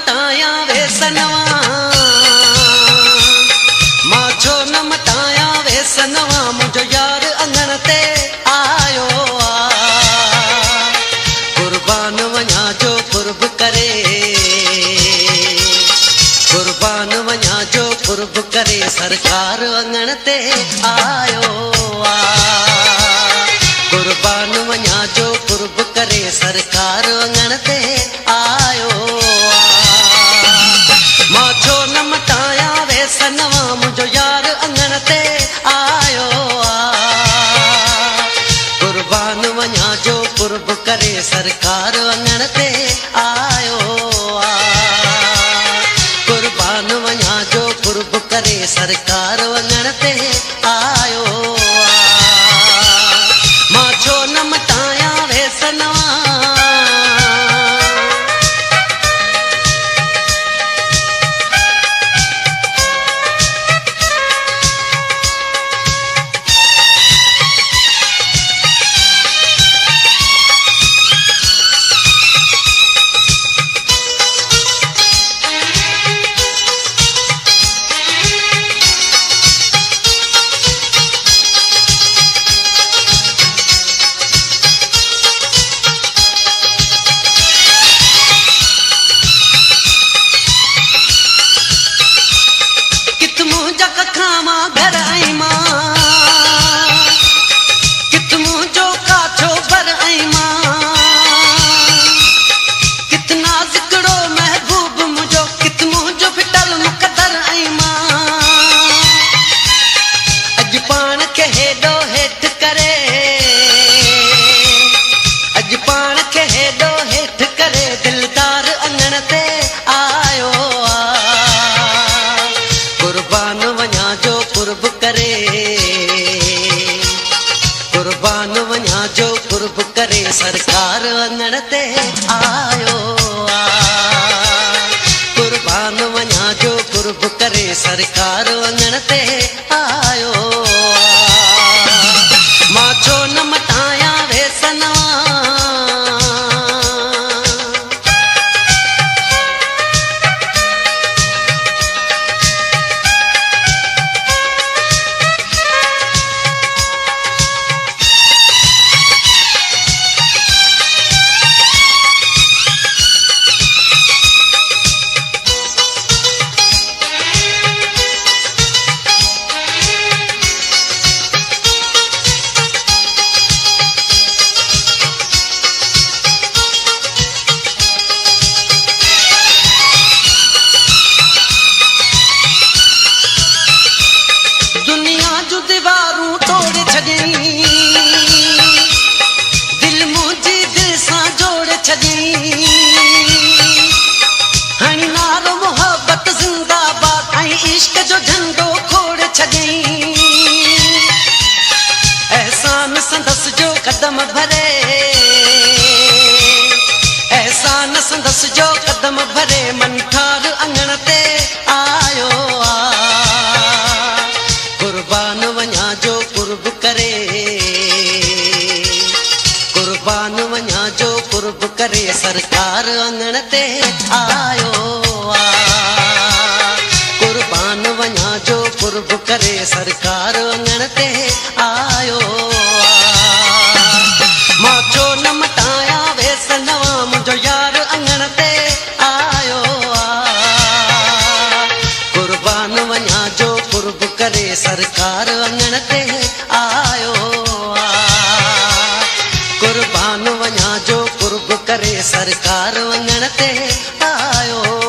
मटाया वेसनवा, मां छो न मटाया वेसनवा, मुझो यार अंगण ते आयो आ। कुर्बान वञा जो कुर्ब करे, कुर्बान वञा जो कुर्ब करे, सरकार अंगण ते आयो आ। कुर्बान वञा जो कुर्ब करे, सरकार अंगण ते आयो आ। मां छो न मटाया वेसनवा, मुझो यार अंगण ते आयो आ। कुर्बान वञा जो कुर्ब करे, सरकार अंगण ते आयो आ। कुर्बान वञा जो कुर्ब करे, सरकार अंगण ते आयो आ। मां छो न मटाया वेसनवा, घर आई मां कित मुझो काछो भर आई मां, कितना जिकड़ो महबूब मुझो, कित मुझो फिटल मुकदर आई मां। अज पान के हेडो हेठ करे, अज पान के हेडो हेठ करे, दिलदार अंगण ते आयो आ। कुर्बान वञा जो कुर्ब करे, कुर्बान वञा जो कुर्ब करे, सरकार अंगण ते आयो आ। कुर्बान वञा जो कुर्ब करे, सरकार अंगण ते आयो आ। मां छो न मटाया वेसनवा, दीवारूं तोड़ छॾी, दिल मुंहिंजी दिल सां जोड़ छॾी। हणी नारो मोहब्बत ज़िंदाबाद ऐं इश्क जो झंडो खोड़ छॾी। एहसान संदस जो कदम भरे, एहसान संदस जो कदम भरे, मन ठार अंगण ते आयो आ। कुर्बान वञा जो कुर्ब करे, कुर्बान वञा जो कुर्ब करे, सरकार अंगण ते आयो आ। कुर्बान वञा जो कुर्ब करे, सरकार अंगण ते आयो आ। मां छो न मटाया वेसनवा, मुझो यार अंगण ते आयो आ। कुर्बान वञा जो कुर्ब करे, सरकार अंगण ते आयो आ। कुर्बान वञा जो कुर्ब करे, सरकार अंगण ते आयो।